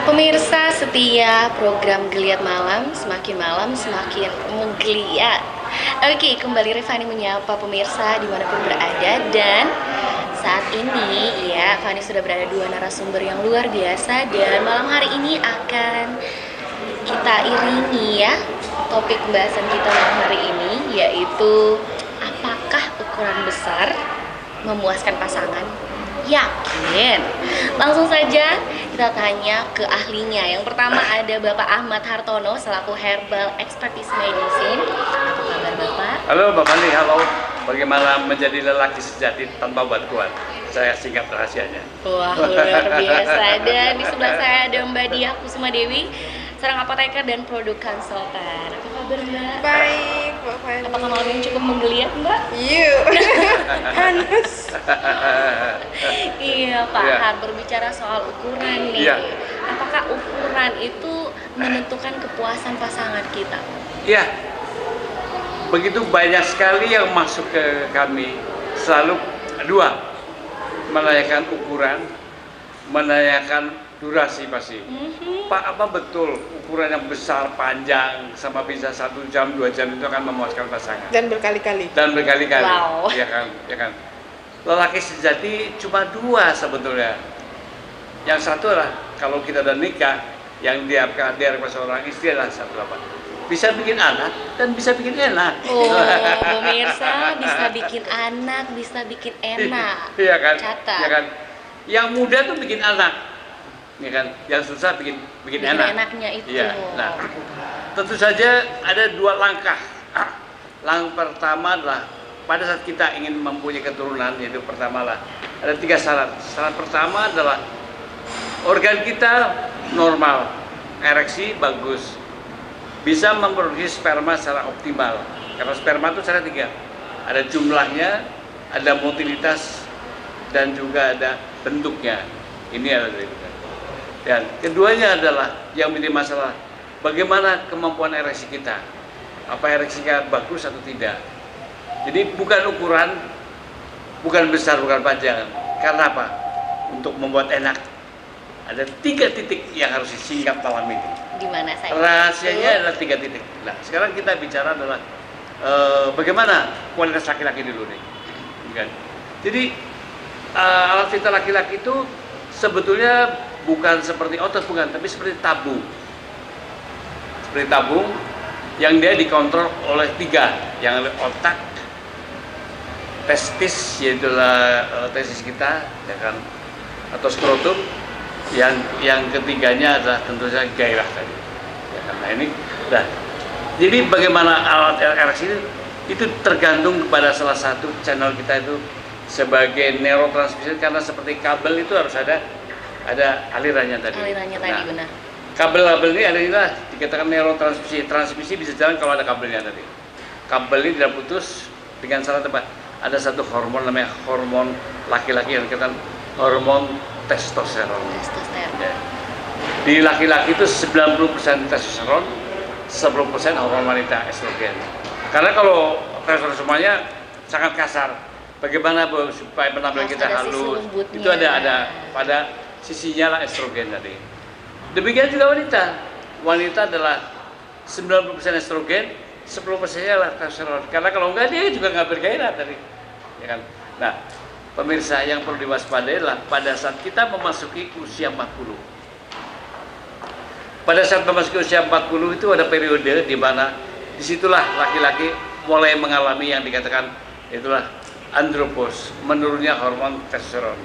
Pemirsa setia program Geliat malam semakin menggeliat. Oke, kembali Revani menyapa pemirsa dimanapun berada. Dan saat ini ya, Fani sudah berada dua narasumber yang luar biasa. Dan malam hari ini akan kita iringi ya topik pembahasan kita malam hari ini, yaitu apakah ukuran besar memuaskan pasangan? Yakin? Langsung saja kita tanya ke ahlinya. Yang pertama ada Bapak Ahmad Hartono selaku Herbal Expertise Medicine. Apa kabar Bapak? Halo Mbak Fani, halo. Bagaimana menjadi lelaki sejati tanpa bantuan? Saya singkat rahasianya. Wah, luar biasa. Dan di sebelah saya ada Mbak Diah Kusuma Dewi, seorang apoteker dan produk konsultan. Apa kabar Mbak? Baik, Mbak Fani. Apakah malam ini cukup menggeliat Mbak? Yuk, panas. Iya Pak Iya. Har, berbicara soal ukuran nih. Iya. Apakah ukuran itu menentukan kepuasan pasangan kita? Ya, begitu banyak sekali yang masuk ke kami. Selalu dua, menanyakan ukuran, menanyakan durasi pasti. Pak, apa betul ukuran yang besar, panjang, sama bisa 1 jam, 2 jam itu akan memuaskan pasangan? Dan berkali-kali. Dan berkali-kali, Wow. ya kan, ya kan. Lelaki sejati cuma dua sebetulnya. Yang satu adalah kalau kita udah nikah, yang diharapkan seorang istri adalah satu apa? Bisa bikin anak dan bisa bikin enak. Oh, pemirsa, bisa bikin anak, bisa bikin enak. Iya kan? Catat. Ya kan? Yang muda tuh bikin anak, ya kan? Yang susah bikin Bikin enak. enaknya itu. Iya. Nah, tentu saja ada dua langkah. Langkah pertama adalah pada saat kita ingin mempunyai keturunan, yaitu pertama lah ada 3 syarat. Syarat pertama adalah organ kita normal, ereksi bagus, bisa memproduksi sperma secara optimal. Karena sperma itu ada 3, ada jumlahnya, ada motilitas, dan juga ada bentuknya. Ini ada dari kita. Dan keduanya adalah yang menjadi masalah, bagaimana kemampuan ereksi kita, apa ereksi kita bagus atau tidak. Jadi bukan ukuran, bukan besar, bukan panjang. Karena apa? Untuk membuat enak, ada 3 titik yang harus disingkap malam ini. Di mana saya? Rahasianya adalah 3 titik. Nah, sekarang kita bicara adalah bagaimana kualitas laki-laki dulu nih. Kan? Jadi alat vital laki-laki itu sebetulnya bukan seperti otot, bukan, tapi seperti tabung. Seperti tabung yang dia dikontrol oleh 3, yang oleh otak, testis, yaitulah testis kita, ya kan, atau skrotum. Yang ketiganya adalah tentu saja gairah tadi. Ya kan? Nah ini, nah, jadi bagaimana alat ereksi itu tergantung kepada salah satu channel kita itu sebagai neurotransmitter, karena seperti kabel itu harus ada alirannya tadi. Alirannya tadi, benar. Kabel-kabel ini adalah dikatakan neurotransmisi. Transmisi bisa jalan kalau ada kabelnya tadi. Kabel ini tidak putus dengan salah tempat. Ada satu hormon namanya hormon laki-laki yang kita hormon testosteron. Ya. Di laki-laki itu 90% testosteron, 10% hormon wanita estrogen. Karena kalau testosteron semuanya sangat kasar, bagaimana supaya penampilan kita halus? Itu ada pada sisinya lah estrogen tadi. Demikian juga wanita. Wanita adalah 90% estrogen, 10%-nya lah testosteron. Karena kalau enggak dia juga nggak bergairah tadi. Ya kan? Nah, pemirsa, yang perlu diwaspadai adalah pada saat kita memasuki usia 40. Pada saat memasuki usia 40 itu ada periode di mana disitulah laki-laki mulai mengalami yang dikatakan itulah andropause, menurunnya hormon testosteron.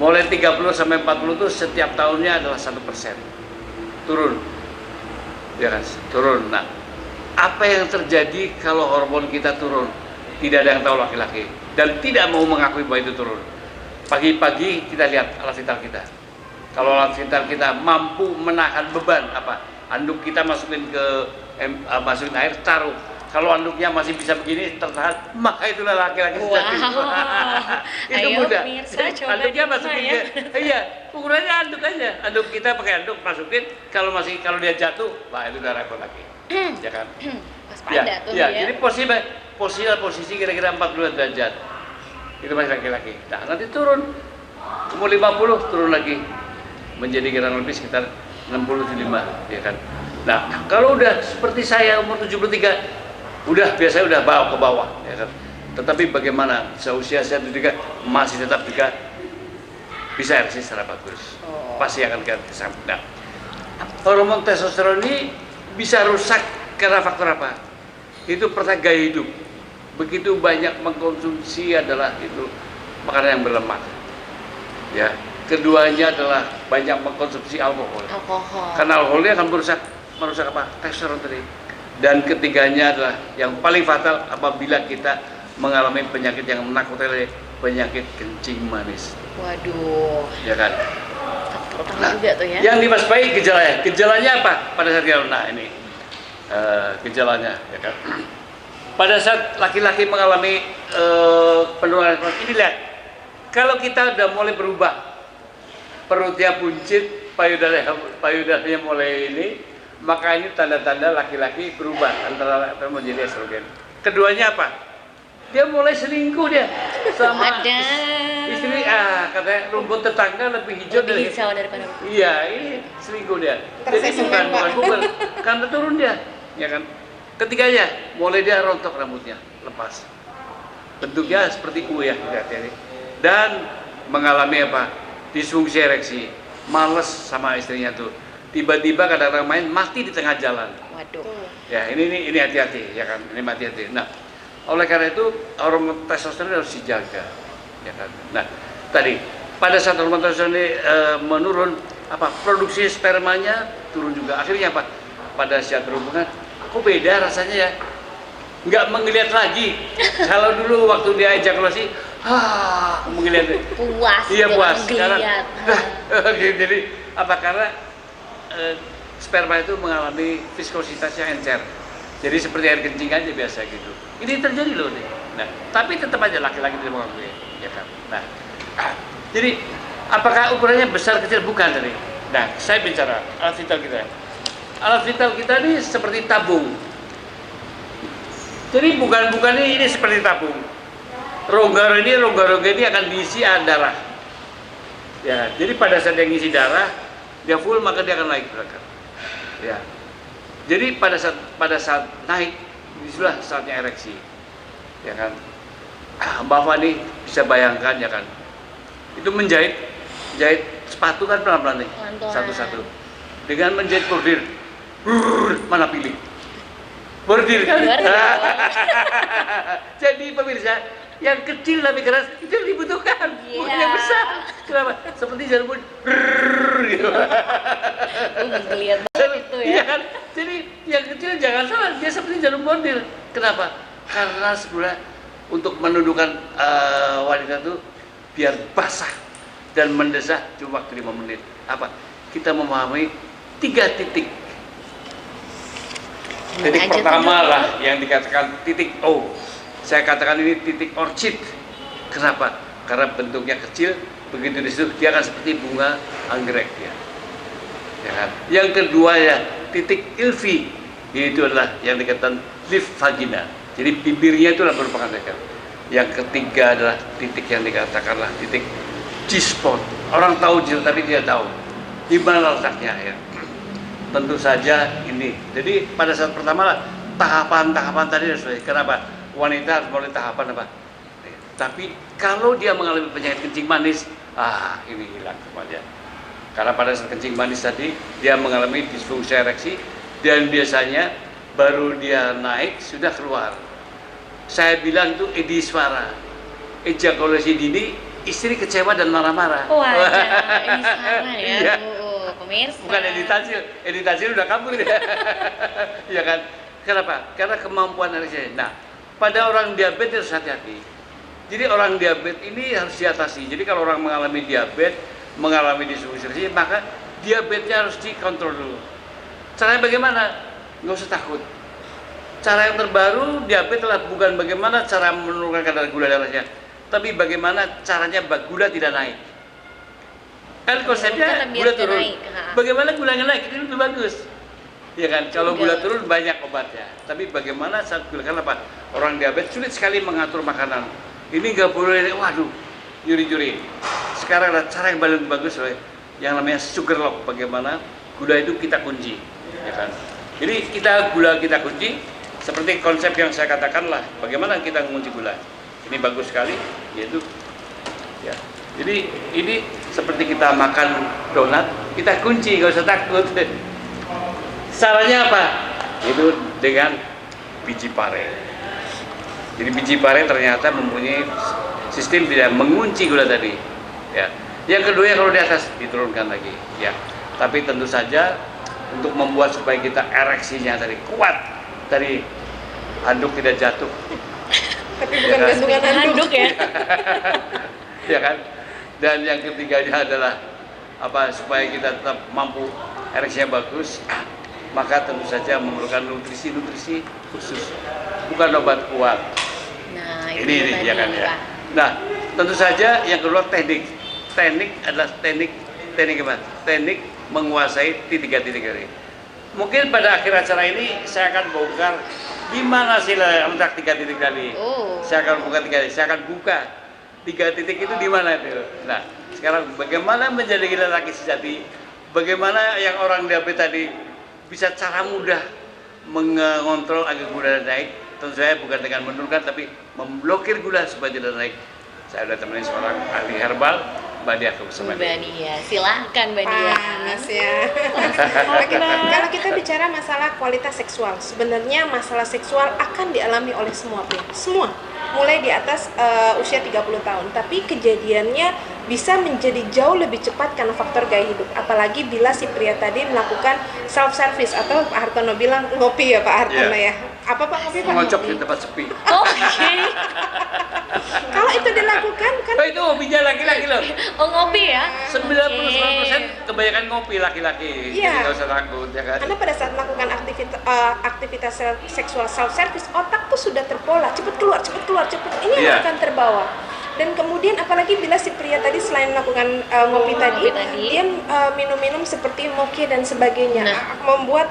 Mulai 30 sampai 40 itu setiap tahunnya adalah 1% turun, ya kan, turun. Nah, apa yang terjadi kalau hormon kita turun? Tidak ada yang tahu laki-laki, dan tidak mau mengakui bahwa itu turun. Pagi-pagi kita lihat alat vital kita. Kalau alat vital kita mampu menahan beban, apa, anduk kita masukin masukin air, taruh. Kalau anduknya masih bisa begini tertahan, maka itulah laki-laki sejati. Itu Ayo, mudah. pemirsa, coba Anduknya di masukin rumah, ke, iya, ukurannya anduk aja. Anduk kita pakai anduk masukin. Kalau dia jatuh, lah itu udah repot lagi. Ya kan? Waspada tuh ya. ya. Jadi posisi kira-kira 42 derajat. Itu masih laki-laki. Nah, nanti turun. Umur 50 turun lagi. menjadi kurang lebih sekitar 65, ya kan. Nah, kalau udah seperti saya umur 73, udah biasanya udah bawa ke bawah, ya kan. Tetapi bagaimana seusia saya juga masih tetap juga bisa ereksi secara bagus, pasti akan ke samping. Nah, hormon testosteron ini bisa rusak karena faktor apa? Itu pertama gaya hidup. Begitu banyak mengkonsumsi adalah itu makanan yang berlemak. Ya, keduanya adalah banyak mengkonsumsi alkohol. Karena alkohol ini akan merusak apa? Testosteron tadi. Dan ketiganya adalah yang paling fatal apabila kita mengalami penyakit yang menakutkan, penyakit kencing manis. Waduh. Ya kan? Utama juga tuh ya. Yang diwaspadai gejalanya. Gejalanya apa? Pada saat ini gejalanya, ya kan? Pada saat laki-laki mengalami penurunan ini, lihat. Kalau kita udah mulai berubah, perutnya buncit, payudaranya mulai ini, maka ini tanda-tanda laki-laki berubah antara menjadi estrogen. Keduanya apa? Dia mulai selingkuh dia sama istri. Katanya rumput tetangga lebih hijau daripada. Iya, ini selingkuh dia. Jadi bukan karena turun dia, ya kan. Ketiganya mulai dia rontok rambutnya, lepas. Bentuknya seperti U ya, hati-hati. Dan mengalami apa? Disfungsi ereksi, males sama istrinya tuh. Tiba-tiba kadang-kadang main mati di tengah jalan. Waduh. Ya, ini hati-hati, ya kan. Ini hati-hati. Nah, oleh karena itu hormon testosteron harus dijaga, ya kan. Nah, tadi pada saat hormon testosteron ini menurun, apa? Produksi spermanya turun juga. Akhirnya apa? Pada saat berhubungan, kok beda rasanya ya? Nggak menggeliat lagi. Kalau dulu waktu dia ejakulasi, menggeliat. Puas. Iya puas. Sekarang, jadi apa? Karena sperma itu mengalami viskositas yang encer. Jadi seperti air kencing aja biasa gitu. Ini terjadi loh nih. Nah, tapi tetap aja laki-laki tidak mengakui, ya kan. Nah, jadi apakah ukurannya besar kecil? Bukan tadi. Nah, saya bicara alat vital kita. Alat vital kita ini seperti tabung. Jadi bukan ini seperti tabung. Rongga ini akan diisi darah. Ya, jadi pada saat dia ngisi darah, dia full maka dia akan naik belakang. Ya. Jadi pada saat naik, disitulah saatnya ereksi, ya kan. Mbak Fani bisa bayangkan, ya kan. Itu menjahit sepatu kan pelan-pelan nih, satu-satu. Dengan menjahit bordir, mana pilih? Bordir kan. Jadi pemirsa, yang kecil tapi keras itu yang dibutuhkan, bukan yang besar. Kenapa? Seperti jarum gitu. Ngeliat banget itu ya. Iya kan? Jadi yang kecil jangan salah, dia seperti jarum bordir. Kenapa? Karena sebenarnya untuk menundukkan wanita itu biar basah dan mendesah cuma waktu 5 menit. Apa? Kita memahami 3 titik. Titik pertama lah yang dikatakan titik O. Saya katakan ini titik orchid. Kenapa? Karena bentuknya kecil, begitu di situ dia akan seperti bunga anggrek ya. Ya kan? Yang kedua ya titik ilfi, yaitu adalah yang dikatakan leaf vagina. Jadi bibirnya itu adalah merupakan dekat. Yang ketiga adalah titik yang dikatakanlah titik G-spot. Orang tahu G, tapi tidak tahu di mana letaknya ya. Tentu saja ini. Jadi pada saat pertama lah tahapan-tahapan tadi harus. Kenapa? Wanita harus melalui tahapan apa? Tapi kalau dia mengalami penyakit kencing manis, ini hilang semuanya. Karena pada saat kencing manis tadi dia mengalami disfungsi ereksi dan biasanya baru dia naik sudah keluar. Saya bilang itu ediswara, ejakulasi dini, istri kecewa dan marah-marah. Wah, ediswara ya. Iya. Pemirsa. Bukan editasi udah kabur ya. Iya kan? Kenapa? Karena kemampuan ereksi. Nah, pada orang diabetes harus hati-hati. Jadi orang diabetes ini harus diatasi. Jadi kalau orang mengalami diabetes, mengalami disfungsi, maka diabetesnya harus dikontrol dulu. Caranya bagaimana? Nggak usah takut. Cara yang terbaru diabetes adalah bukan bagaimana cara menurunkan kadar gula darahnya, tapi bagaimana caranya gula tidak naik. Kan konsepnya gula turun. Bagaimana gulanya naik? Itu lebih bagus. Ya kan, kalau gula turun banyak obatnya. Tapi bagaimana saat gula, karena apa? Orang diabetes sulit sekali mengatur makanan. Ini nggak boleh, waduh, nyuri-nyuri. Sekarang ada cara yang paling bagus, yang namanya sugar lock, bagaimana gula itu kita kunci, ya kan. Jadi gula kita kunci seperti konsep yang saya katakan lah, bagaimana kita mengunci gula. Ini bagus sekali, yaitu ya. Jadi ini seperti kita makan donat, kita kunci, nggak usah takut. Caranya apa? Itu dengan biji pare. Jadi biji pare ternyata mempunyai sistem tidak mengunci gula tadi. Ya. Yang kedua kalau di atas diturunkan lagi. Ya. Tapi tentu saja untuk membuat supaya kita ereksinya tadi kuat, dari handuk tidak jatuh. Tapi bukan gantungan handuk ya. Ya kan? Dan yang ketiganya adalah apa, supaya kita tetap mampu ereksinya bagus, maka tentu saja memerlukan nutrisi khusus, bukan obat kuat. Nah, ini ya kan ya. Pak. Nah, tentu saja yang kedua teknik adalah teknik apa? Teknik menguasai titik-titik ini. Mungkin pada akhir acara ini saya akan bongkar gimana sih letak 3 titik tadi. Saya akan buka 3 titik itu di mana itu. Nah, sekarang bagaimana menjadi lelaki sejati? Bagaimana yang orang diabetes tadi bisa cara mudah mengontrol agar gula naik? Tentu saya bukan dengan menurunkan, tapi memblokir gula supaya tidak naik. Saya sudah temenin seorang ahli herbal, Mbak Dia Kusuma. Mbak Dia, silahkan Mbak Dia. Panas ya. Kalau kita bicara masalah kualitas seksual, sebenarnya masalah seksual akan dialami oleh semua pria. Semua. Mulai di atas usia 30 tahun. Tapi kejadiannya bisa menjadi jauh lebih cepat karena faktor gaya hidup. Apalagi bila si pria tadi melakukan self-service atau Pak Hartono bilang ngopi ya Pak Hartono ya. Apa Pak ngopi Pak? Ngocok di tempat sepi. Oke. Kalau itu dilakukan kan Oh, itu hobinya laki-laki loh. Oh, ngopi ya? 99% kebanyakan ngopi laki-laki. Iya. Jadi nggak usah takut ya kan. karena pada saat melakukan aktivitas seksual self-service, otak tuh sudah terpola, cepet keluar, ini yang Iya. akan terbawa. Dan kemudian apalagi bila si pria tadi selain melakukan ngopi tadi, dia minum-minum seperti moki dan sebagainya,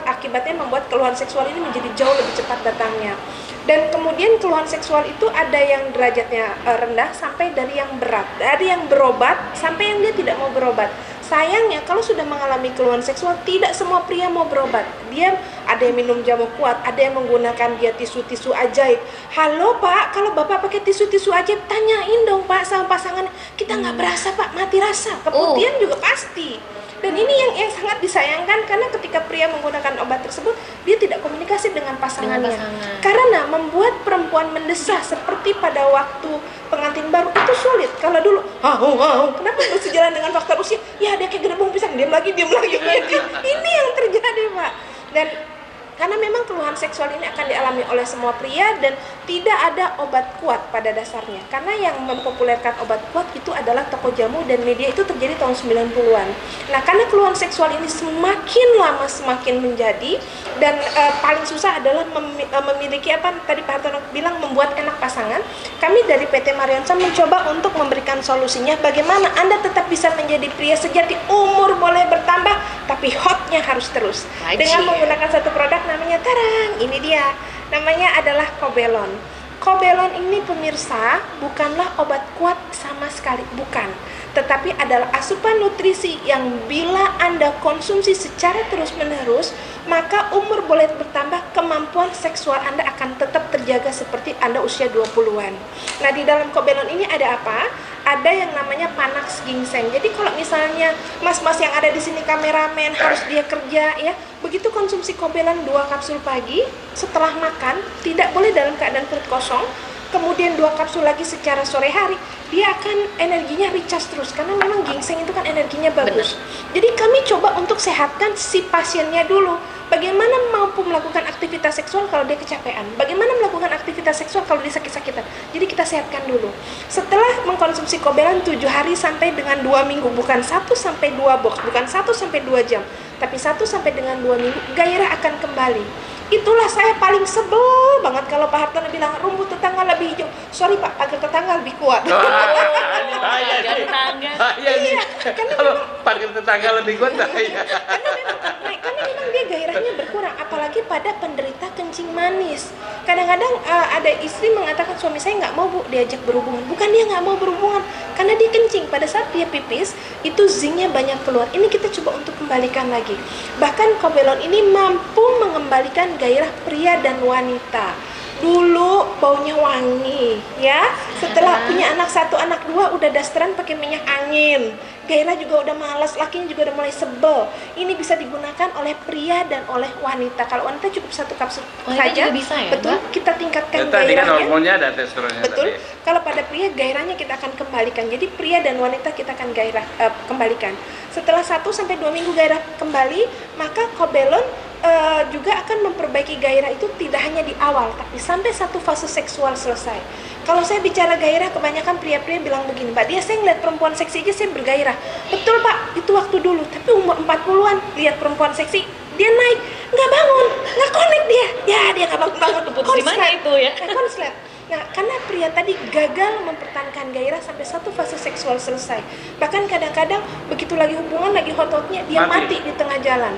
akibatnya membuat keluhan seksual ini menjadi jauh lebih cepat datangnya. Dan kemudian keluhan seksual itu ada yang derajatnya rendah sampai dari yang berat, dari yang berobat sampai yang dia tidak mau berobat. Sayangnya kalau sudah mengalami keluhan seksual, tidak semua pria mau berobat. Dia ada yang minum jamu kuat, ada yang menggunakan dia tisu-tisu ajaib. Halo Pak, kalau Bapak pakai tisu-tisu ajaib, tanyain dong Pak sama pasangan. Kita nggak berasa Pak, mati rasa. Keputihan juga pasti. Dan ini yang sangat disayangkan, karena ketika pria menggunakan obat tersebut, dia tidak komunikasi dengan pasangannya. Karena membuat perempuan mendesah seperti pada waktu pengantin baru itu sulit. Kalau dulu, kenapa harus sejalan dengan faktor usia? Ya dia kayak gerbong pisang, diam lagi. Ini yang terjadi Pak. Dan karena memang keluhan seksual ini akan dialami oleh semua pria dan tidak ada obat kuat pada dasarnya. Karena yang mempopulerkan obat kuat itu adalah toko jamu dan media, itu terjadi tahun 90-an. Nah, karena keluhan seksual ini semakin lama semakin menjadi, dan paling susah adalah memiliki apa tadi Pak Hartono bilang, membuat enak pasangan. Kami dari PT Marionsa mencoba untuk memberikan solusinya bagaimana Anda tetap bisa menjadi pria sejati. Umur boleh bertambah, tapi hotnya harus terus. Dengan menggunakan satu produk namanya tarang, ini dia. Namanya adalah Kobelon. Kobelon ini pemirsa bukanlah obat kuat sama sekali, bukan. Tetapi adalah asupan nutrisi yang bila Anda konsumsi secara terus-menerus, maka umur boleh bertambah, kemampuan seksual Anda akan tetap terjaga seperti Anda usia 20-an. Nah, di dalam Kobelon ini ada apa? Ada yang namanya Panax ginseng. Jadi kalau misalnya mas-mas yang ada di sini kameramen harus dia kerja ya, begitu konsumsi Kobelon 2 kapsul pagi setelah makan, tidak boleh dalam keadaan perut kosong. Kemudian 2 kapsul lagi secara sore hari, dia akan energinya recharge terus, karena memang ginseng itu kan energinya bagus. Jadi kami coba untuk sehatkan si pasiennya dulu. Bagaimana mampu melakukan aktivitas seksual kalau dia kecapean? Bagaimana melakukan aktivitas seksual kalau dia sakit-sakitan? Jadi kita sehatkan dulu. Setelah mengkonsumsi Kobelon 7 hari sampai dengan 2 minggu, bukan 1 sampai 2 box, bukan 1 sampai 2 jam, tapi 1 sampai dengan 2 minggu, gairah akan kembali. Itulah saya paling sebel banget kalau Pak Hartono bilang rumput tetangga lebih hijau. Sorry Pak, pagar tetangga lebih kuat. Bahaya nih. Iya, Kalau pagar tetangga lebih kuat bahaya. Karena memang dia gairahnya berkurang, apalagi pada penderita kencing manis. manis. Kadang-kadang ada istri mengatakan suami saya nggak mau Bu diajak berhubungan. Bukan dia nggak mau berhubungan, karena dia kencing. Pada saat dia pipis, itu zinknya banyak keluar. Ini kita coba untuk kembalikan lagi. Bahkan Kobelon ini mampu mengembalikan gairah pria dan wanita. Dulu baunya wangi, ya. Setelah punya anak 1, anak 2 udah dasteran pakai minyak angin. Gairah juga udah malas, lakinya juga udah mulai sebel. Ini bisa digunakan oleh pria dan oleh wanita. Kalau wanita cukup 1 kapsul saja. Juga bisa, ya, betul, Mbak? kita tingkatkan Ya, tadi kan gairahnya. hormonnya ada testosteronnya Betul. tadi. Kalau pada pria gairahnya kita akan kembalikan. Jadi pria dan wanita kita akan kembalikan. Setelah 1-2 minggu gairah kembali, maka Kobelon juga akan memperbaiki gairah itu tidak hanya di awal, tapi sampai satu fase seksual selesai. Kalau saya bicara gairah, kebanyakan pria-pria bilang begini, Mbak Dia, saya ngeliat perempuan seksi aja saya bergairah. Betul Pak, itu waktu dulu. Tapi umur 40-an, lihat perempuan seksi, dia naik, nggak bangun, nggak connect dia. Ya, dia nggak bangun-bangun. Putus di mana itu ya? Konslet. Nah, karena pria tadi gagal mempertahankan gairah sampai satu fase seksual selesai. Bahkan kadang-kadang begitu lagi hubungan, lagi hot-hotnya, dia mati di tengah jalan.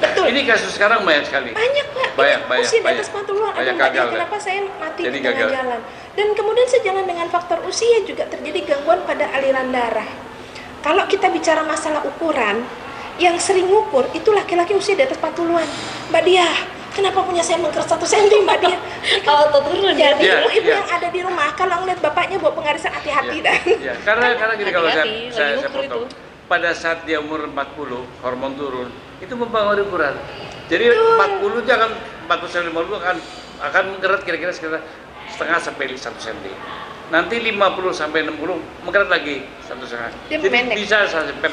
Betul. Ini kasus sekarang banyak sekali. Banyak Pak. Banyak. Usia di atas 40-an. Aduh Mbak Dia, kenapa saya mati di tengah jalan? Dan kemudian sejalan dengan faktor usia juga terjadi gangguan pada aliran darah. Kalau kita bicara masalah ukuran, yang sering ngukur itu laki-laki usia di atas 40-an. Mbak Dia, kenapa punya saya mengker 1 cm Mbak Dia? Turun ya. Jadi ibu-ibu yang ada di rumah kalau ngeliat bapaknya bawa pengarisan, hati-hati dah. Ya, karena gini, kalau Hati-hati, saya lagi ukur potong. itu. Pada saat dia umur 40, hormon turun, itu mempengaruhi ukuran. Jadi 40 itu akan 40-50 akan mengkerat kira-kira sekitar setengah sampai 1 cm. Nanti 50 sampai 60 mengkerat lagi 1,5. Dia Jadi memendek. bisa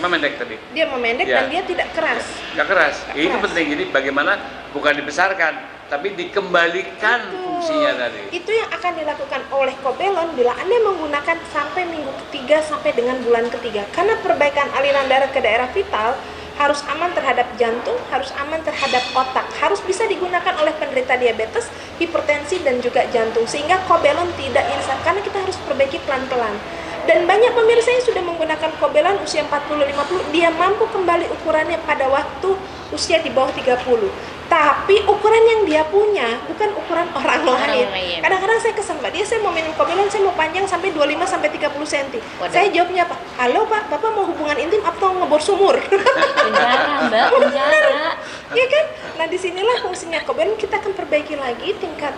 memendek tadi. Dia memendek Ya. dan dia tidak keras. Nggak keras. Nggak Itu keras. penting. Jadi bagaimana bukan dibesarkan, tapi dikembalikan Betul. fungsinya tadi. Itu yang akan dilakukan oleh Kobelon bila Anda menggunakan sampai minggu ketiga sampai dengan bulan ketiga. Karena perbaikan aliran darah ke daerah vital harus aman terhadap jantung, harus aman terhadap otak, harus bisa digunakan oleh penderita diabetes, hipertensi, dan juga jantung. Sehingga Kobelon tidak instan, karena kita harus perbaiki pelan-pelan. Dan banyak pemirsa yang sudah menggunakan Kobelon usia 40-50, dia mampu kembali ukurannya pada waktu usia di bawah 30. Tapi ukuran yang dia punya bukan ukuran orang lain. Kadang-kadang saya kesel, Mbak Dia, saya mau minum Kobelon, saya mau panjang sampai 25-30 cm. Saya jawabnya apa? Halo Pak, Bapak mau hubungan intim atau ngebor sumur? Penjara, Mbak, penjara. Iya kan? Nah, disinilah fungsinya Kobelon. Kita akan perbaiki lagi tingkat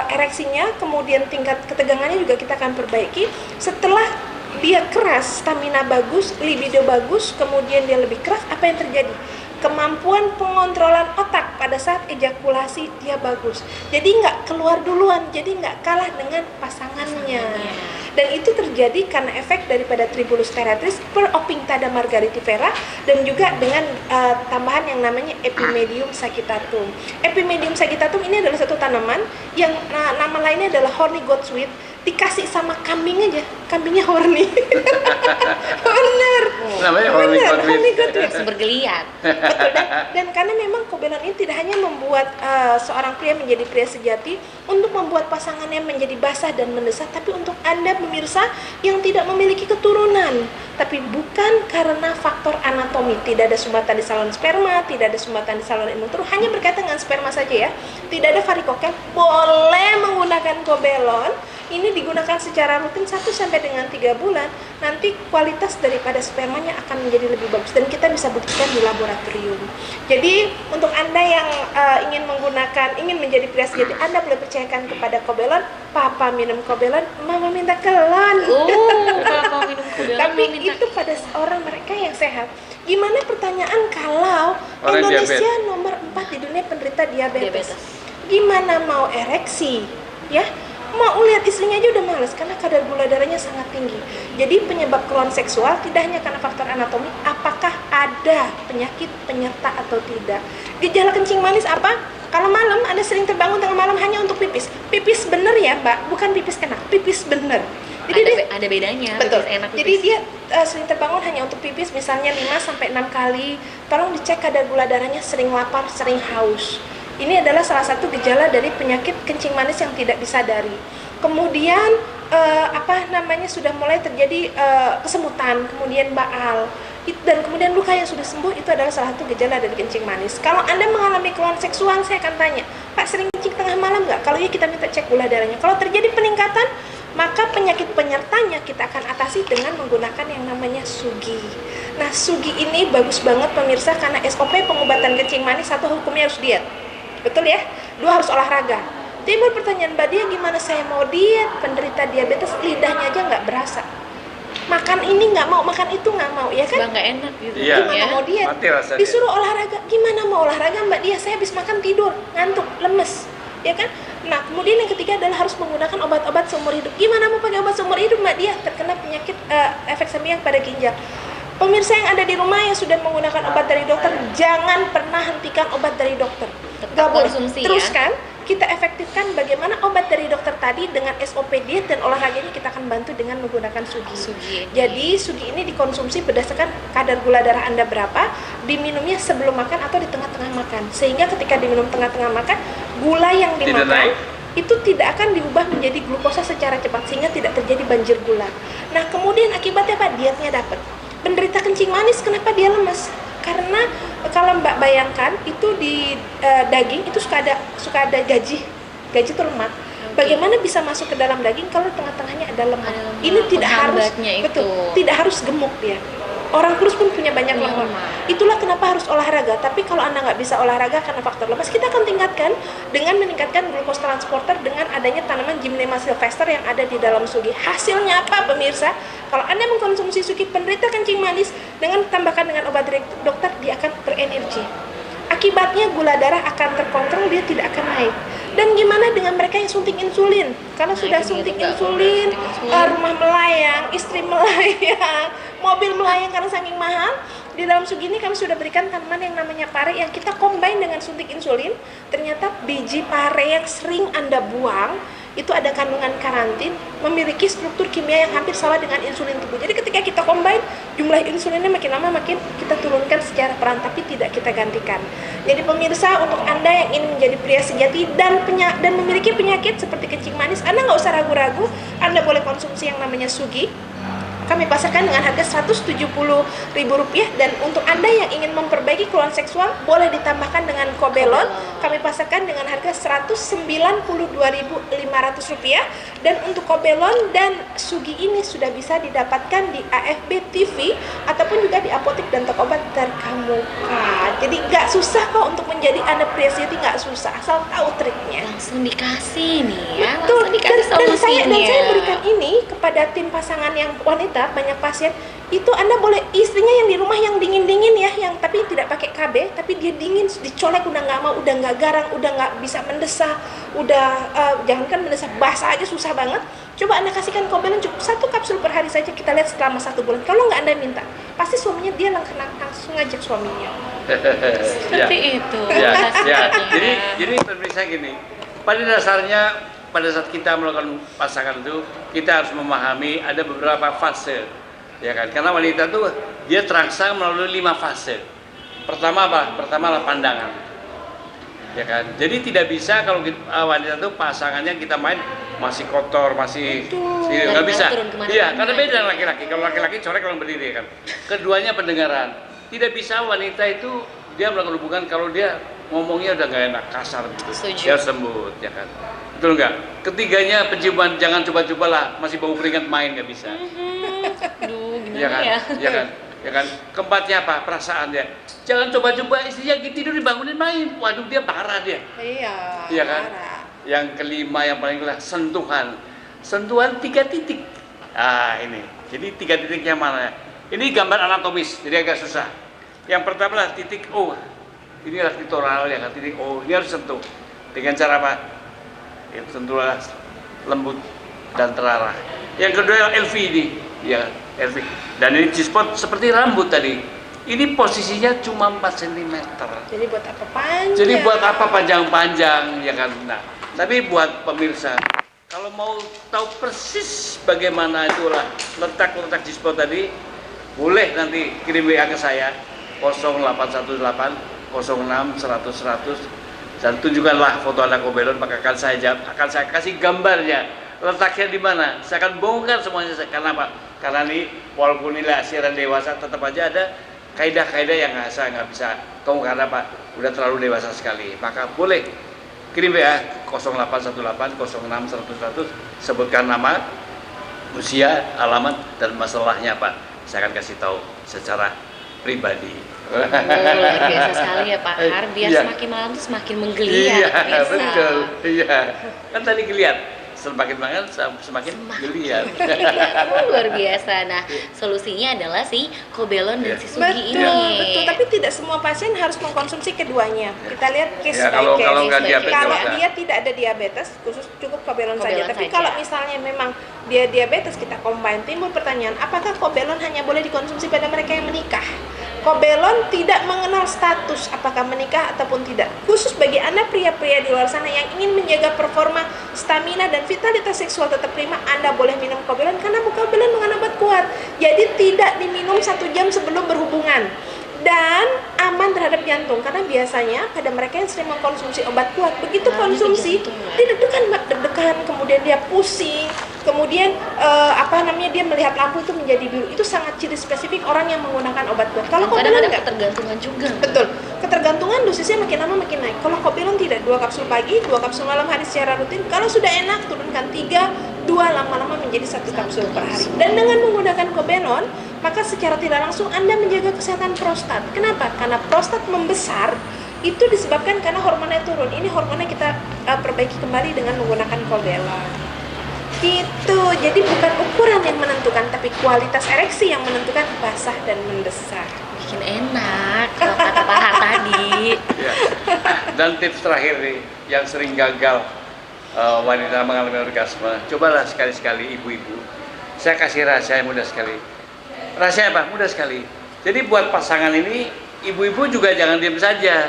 ereksinya, kemudian tingkat ketegangannya juga kita akan perbaiki. Setelah dia keras, stamina bagus, libido bagus, kemudian dia lebih keras, apa yang terjadi? Kemampuan pengontrolan otak pada saat ejakulasi dia bagus. Jadi nggak keluar duluan, jadi nggak kalah dengan pasangannya. Dan itu terjadi karena efek daripada Tribulus terratris per Opingtada margaritifera dan juga dengan tambahan yang namanya Epimedium sagittatum. Epimedium sagittatum ini adalah satu tanaman yang nama lainnya adalah horny goat's-wheat. Dikasih sama kambing aja, kambingnya horny. Bener. Namanya horny goat's-wheat. Bergeliat. Betul, dan karena memang Kobelon ini tidak hanya membuat seorang pria menjadi pria sejati, untuk membuat pasangannya menjadi basah dan mendesah, tapi untuk Anda pemirsa yang tidak memiliki keturunan, tapi bukan karena faktor anatomi, tidak ada sumbatan di saluran sperma, tidak ada sumbatan di saluran imun turun, hanya berkaitan dengan sperma saja ya, tidak ada varikokel, boleh menggunakan Kobelon. Ini digunakan secara rutin 1 sampai dengan 3 bulan, nanti kualitas daripada spermanya akan menjadi lebih bagus dan kita bisa buktikan di laboratorium. Jadi untuk Anda yang ingin menjadi pria sejati, Anda boleh percayakan kepada Kobelon. Papa minum Kobelon, Mama minta kelon. Papa minum Kobelon. Tapi itu pada orang mereka yang sehat. Gimana pertanyaan kalau Orang Indonesia diabetes. nomor 4 di dunia penderita diabetes. Gimana mau ereksi? Ya, mau lihat istrinya aja udah males karena kadar gula darahnya sangat tinggi. Jadi penyebab kelon seksual tidak hanya karena faktor anatomi, apakah ada penyakit penyerta atau tidak. Gejala kencing manis apa? Kalau malam Anda sering terbangun tengah malam hanya untuk pipis. Pipis bener ya Mbak, bukan pipis enak, pipis bener. Jadi Ada bedanya. betul. Pipis enak, Jadi pipis. dia sering terbangun hanya untuk pipis, misalnya 5-6 kali. Tolong dicek kadar gula darahnya, sering lapar, sering haus. Ini adalah salah satu gejala dari penyakit kencing manis yang tidak disadari. Kemudian sudah mulai terjadi kesemutan, kemudian baal, dan kemudian luka yang sudah sembuh, itu adalah salah satu gejala dari kencing manis. Kalau Anda mengalami kelon seksual, saya akan tanya, Pak sering kencing tengah malam nggak? Kalau iya kita minta cek gula darahnya. Kalau terjadi peningkatan, maka penyakit penyertanya kita akan atasi dengan menggunakan yang namanya Sugi. Nah, Sugi ini bagus banget pemirsa, karena SOP pengobatan kencing manis, satu hukumnya harus diet. Betul ya? Dua, harus olahraga. Timbul pertanyaan, Mbak Dia, gimana saya mau diet? Penderita diabetes lidahnya aja nggak berasa. Makan ini nggak mau, makan itu nggak mau, ya kan? Nggak enak gitu. Iya. Gimana mau diet? Mati rasanya. Disuruh olahraga, gimana mau olahraga Mbak Dia? Saya habis makan tidur, ngantuk, lemes, ya kan? Nah, kemudian yang ketiga adalah harus menggunakan obat-obat seumur hidup. Gimana mau pakai obat seumur hidup Mbak Dia? Terkena penyakit efek samping pada ginjal. Pemirsa yang ada di rumah yang sudah menggunakan obat dari dokter, jangan pernah hentikan obat dari dokter. Tetap boleh. konsumsi, Teruskan, kita efektifkan bagaimana obat dari dokter tadi dengan SOP diet dan olahraga ini kita akan bantu dengan menggunakan Sugi. Jadi Sugi ini dikonsumsi berdasarkan kadar gula darah Anda berapa, diminumnya sebelum makan atau di tengah-tengah makan. Sehingga ketika diminum tengah-tengah makan, gula yang dimakan itu tidak akan diubah menjadi glukosa secara cepat, sehingga tidak terjadi banjir gula. Nah, kemudian akibatnya apa? Dietnya dapat. Penderita kencing manis, kenapa dia lemas? Karena kalau Mbak bayangkan itu di daging itu suka ada gaji itu lemak. Bagaimana bisa masuk ke dalam daging kalau tengah-tengahnya ada lemak? Ini tidak harus tidak harus gemuk dia. Orang kurus pun punya banyak lemak. Itulah kenapa harus olahraga. Tapi kalau Anda nggak bisa olahraga karena faktor lemas, kita akan tingkatkan dengan meningkatkan glucose transporter dengan adanya tanaman Gymnema sylvester yang ada di dalam Sugi. Hasilnya apa pemirsa? Kalau Anda mengkonsumsi Sugi, penderita kencing manis dengan tambahkan dengan obat dari dokter, dia akan berenergi. Akibatnya gula darah akan terkontrol, dia tidak akan naik. Dan gimana dengan mereka yang suntik insulin? Kalau sudah suntik insulin, rumah melayang, istri melayang, mobil melayang karena saking mahal, di dalam Sugi ini kami sudah berikan tanaman yang namanya pare yang kita combine dengan suntik insulin. Ternyata biji pare yang sering Anda buang itu ada kandungan karantin, memiliki struktur kimia yang hampir sama dengan insulin tubuh. Jadi ketika kita combine, jumlah insulinnya makin lama makin kita turunkan secara peran, tapi tidak kita gantikan. Jadi pemirsa, untuk Anda yang ingin menjadi pria sejati dan memiliki penyakit seperti kencing manis, Anda nggak usah ragu-ragu, Anda boleh konsumsi yang namanya Sugi. Kami pasarkan dengan harga Rp170.000, dan untuk Anda yang ingin memperbaiki keluhan seksual boleh ditambahkan dengan Kobelon. Kami pasarkan dengan harga Rp192.500, dan untuk Kobelon dan Sugi ini sudah bisa didapatkan di AFB TV ataupun juga di apotek dan toko obat terkemuka. Jadi nggak susah kok untuk menjadi Anda pria sejati, nggak susah, asal tahu triknya. Langsung dikasih nih ya. Betul. Dan saya berikan ini kepada tim pasangan yang wanita, banyak pasien itu. Anda boleh, istrinya yang di rumah yang dingin-dingin ya, yang tapi tidak pakai KB, tapi dia dingin, dicolek udah nggak mau, udah nggak garang, udah nggak bisa mendesah, udah jangankan mendesah, basah aja susah banget. Coba Anda kasihkan Kobelon cukup 1 kapsul per hari saja, kita lihat selama 1 bulan. Kalau nggak Anda minta, pasti suaminya dia langsung ngajak suaminya. Seperti itu. Jadi pemirsa gini, pada dasarnya pada saat kita melakukan pasangan itu, kita harus memahami ada beberapa fase, ya kan? Karena wanita tuh dia terangsang melalui 5 fase. Pertama apa? Pertama adalah pandangan, ya kan? Jadi tidak bisa kalau wanita tuh pasangannya kita main masih kotor, masih nggak bisa. Iya, karena beda dengan laki-laki. Kalau laki-laki corek orang berdiri, ya kan? Keduanya pendengaran. Tidak bisa wanita itu dia melakukan hubungan kalau dia ngomongnya udah nggak enak, kasar gitu. Dia sembut, ya kan? Betul nggak? Ketiganya penciuman, jangan coba-cobalah, masih bau keringat main, nggak bisa. Aduh, gimana Ya kan? ya? Ya kan? Keempatnya apa? Perasaan dia. Jangan coba-coba istrinya tidur dibangunin main. Waduh, dia parah dia. Iya kan? Parah. Yang kelima yang paling kelas, sentuhan. Sentuhan 3 titik. Ah, ini. Jadi 3 titiknya mana? Ini gambar anatomis, jadi agak susah. Yang pertama lah titik O. Ini adalah klitoral, ya kan? Titik O. Ini harus sentuh. Dengan cara apa? Sentuhlah lembut dan terarah. Yang kedua LV ini, ya LV. Dan ini G-spot seperti rambut tadi. Ini posisinya cuma 4 cm. Jadi buat apa panjang? Jadi buat apa panjang-panjang, ya kan? Nah, tapi buat pemirsa, kalau mau tahu persis bagaimana itulah letak G-spot tadi, boleh nanti kirim WA ke saya 0818 06 100 100. Dan tunjukkanlah foto anak Kobelon, maka akan saya kasih gambarnya, letaknya di mana. Saya akan bongkar semuanya. Karena apa? Karena ini walaupun ini siaran dewasa, tetap aja ada kaidah-kaidah yang saya nggak bisa tahu. Karena apa? Udah terlalu dewasa sekali. Maka boleh kirim WA 0818 06 100 sebutkan nama, usia, alamat, dan masalahnya Pak. Saya akan kasih tahu secara pribadi. Luar biasa sekali ya Pak Har, biar Iya. semakin malam tuh semakin menggeliat. Iya, pemirsa. betul. Iya. Kan tadi geliat. Semakin makan semakin geliat. Luar biasa. Nah, solusinya adalah si Kobelon dan si Sugi Betul, ini. betul. Tapi tidak semua pasien harus mengkonsumsi keduanya. Kita lihat case Ya, by kalau case. nggak Case by diabetes case. Kalau nggak usah. dia tidak ada diabetes, khusus cukup Kobelon saja. Kobelon Tapi saja. kalau misalnya memang dia diabetes, kita combine. Timbul pertanyaan, apakah Kobelon hanya boleh dikonsumsi pada mereka yang menikah? Kobelon tidak mengenal status apakah menikah ataupun tidak. Khusus bagi Anda pria-pria di luar sana yang ingin menjaga performa, stamina, dan vitalitas seksual tetap prima, Anda boleh minum Kobelon karena Kobelon mengandung obat kuat. Jadi tidak diminum 1 jam sebelum berhubungan. Dan aman terhadap jantung karena biasanya pada mereka yang sering mengkonsumsi obat kuat begitu Larinya ke konsumsi jantung, ya? dia deg-degan, kemudian dia pusing, kemudian dia melihat lampu itu menjadi biru. Itu sangat ciri spesifik orang yang menggunakan obat kuat. Kalau Kadang Kobelon ada enggak. ketergantungan juga. Betul. Ketergantungan dosisnya makin lama makin naik. Kalau Kobelon tidak, 2 kapsul pagi, 2 kapsul malam hari secara rutin. Kalau sudah enak turunkan 3, 2 lama-lama menjadi 1 kapsul per hari. Dan dengan menggunakan Kobelon, maka secara tidak langsung Anda menjaga kesehatan prostat. Kenapa? Karena prostat membesar itu disebabkan karena hormonnya turun. Ini hormonnya kita perbaiki kembali dengan menggunakan Kobelon. Gitu. Jadi bukan ukuran yang menentukan, tapi kualitas ereksi yang menentukan basah dan mendesar. Bikin enak kalau kata Pak Har tadi. Ya. Dan tips terakhir nih, yang sering gagal wanita mengalami orgasme, cobalah sekali-sekali ibu-ibu. Saya kasih rahasia yang mudah sekali. Rahasia apa? Mudah sekali. Jadi buat pasangan ini, ibu-ibu juga jangan diam saja.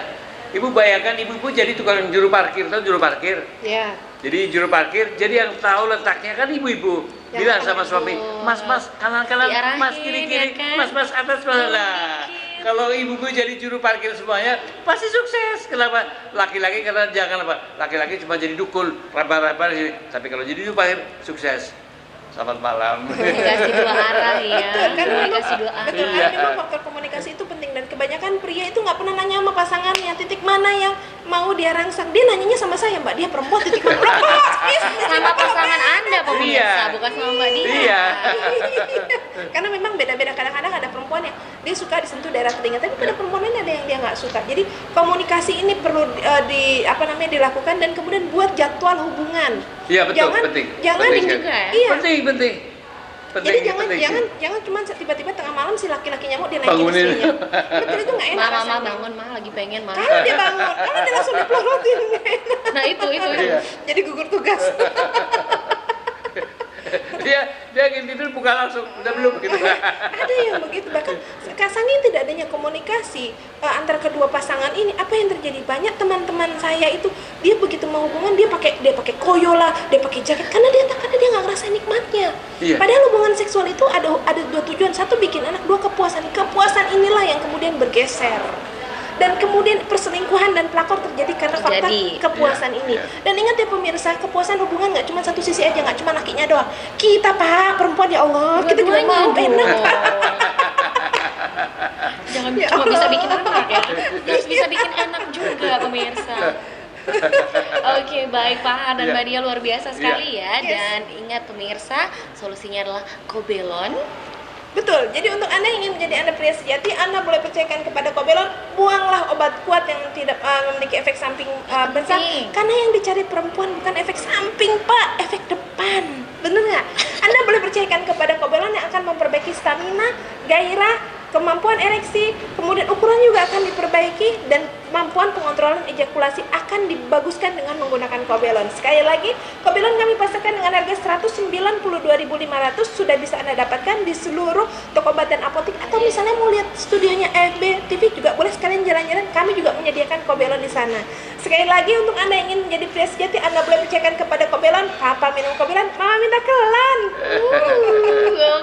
Ibu bayangkan ibu-ibu jadi tukang juru parkir, tahu juru parkir? Ya. Jadi juru parkir, jadi yang tahu letaknya kan ibu-ibu. Ya, Bilang kan sama suami, mas kanan-kanan, Diarahin, mas kiri-kiri, ya kan? mas atas bawah. Nah, kalau ibu-ibu jadi juru parkir semuanya, pasti sukses. Kenapa? Laki-laki karena jangan apa? Laki-laki cuma jadi dukun, raba-raba di sini. Tapi kalau jadi juru parkir, sukses. Selamat malam. Komunikasi dua arah ya. Betul, kan Komunikasi dua arah. betul, Iya. kan memang faktor komunikasi itu penting dan kebanyakan pria itu nggak pernah nanya sama pasangannya titik mana yang mau dia rangsang. Dia nanyanya sama saya, Mbak, dia perempuan titik mana? Sama pasangan Anda pemirsa, Iya. bukan sama Mbak Dia. Iya. Karena memang beda-beda, kadang-kadang ada perempuan yang dia suka disentuh daerah telinga, tapi pada perempuan lain ada yang dia nggak suka. Jadi komunikasi ini perlu dilakukan dan kemudian buat jadwal hubungan. Iya, betul, penting. Jangan Penting juga ya? Iya. Penting. Jadi Penting, penting. jangan cuma tiba-tiba tengah malam si laki-laki nyamuk dia naikin Bangunin. istrinya. Betul, itu nggak enak Mama rasanya. bangun, Ma lagi pengen, Ma. Kalau dia bangun, kalau dia langsung dipelorotin, nggak enak. Nah, itu. Iya. Jadi gugur tugas. Dia ingin tidur buka langsung, udah belum gitu. Ada yang begitu, bahkan saking tidak adanya komunikasi antara kedua pasangan ini, apa yang terjadi? Banyak teman-teman saya itu dia begitu mau hubungan dia pakai koyo lah, dia pakai jaket karena dia nggak ngerasain nikmatnya. Iya. Padahal hubungan seksual itu ada 2 tujuan, 1 bikin anak, 2 kepuasan. Kepuasan inilah yang kemudian bergeser. Dan kemudian perselingkuhan dan pelakor terjadi karena faktor kepuasan Iya, ini. iya. Dan ingat ya pemirsa, kepuasan hubungan nggak cuma satu sisi aja, nggak cuma lakinya doang. Kita Pak, perempuan ya Allah, kita juga Dua-duanya mau dong. enak. Jangan Ya cuma Allah. bisa bikin enak ya, harus bisa bikin enak juga pemirsa. Oke, baik Pak Har dan Iya. Mbak Dia luar biasa sekali ya. Yes. Dan ingat pemirsa, solusinya adalah Kobelon. Betul, jadi untuk Anda yang ingin menjadi Anda pria sejati, Anda boleh percayakan kepada Kobelon, buanglah obat kuat yang tidak memiliki efek samping besar. Penting. Karena yang dicari perempuan bukan efek samping, Pak, efek depan. Bener nggak? Anda boleh percayakan kepada Kobelon yang akan memperbaiki stamina, gairah, kemampuan ereksi, kemudian ukuran juga akan diperbaiki dan kemampuan pengontrolan ejakulasi akan dibaguskan dengan menggunakan Kobelon. Sekali lagi, Kobelon kami pasarkan dengan harga 192.500, sudah bisa Anda dapatkan di seluruh toko obat dan apotek, atau misalnya mau lihat studionya FB TV juga boleh sekalian jalan-jalan, kami juga menyediakan Kobelon di sana. Sekali lagi, untuk Anda yang ingin menjadi pria sejati, Anda boleh percayakan kepada Kobelon. Papa minum Kobelon, Mama minta kelan.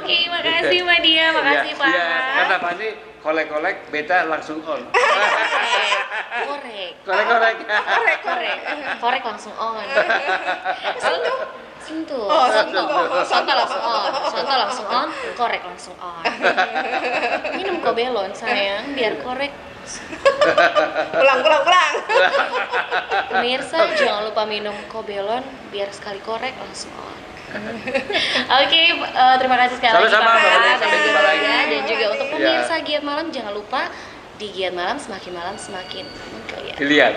Oke, makasih Mbak Dia, makasih Pak Iya, Har. kata Fani, kolek-kolek, beta langsung on. Korek. Kolek-kolek. Korek langsung on. Sentuh. Oh, sentuh. Sonto langsung on. Sonto langsung on, korek langsung on. Minum Kobelon sayang, biar korek Pulang. Pemirsa jangan lupa minum Kobelon biar sekali korek langsung on. Oke, terima kasih sekali lagi Sama-sama, Pak. Mbak Fani. Sampai Sampai jumpa jumpa lagi. lagi. Dan juga untuk Iya. pemirsa Giat Malam jangan lupa di Giat Malam semakin dilihat. Dilihat.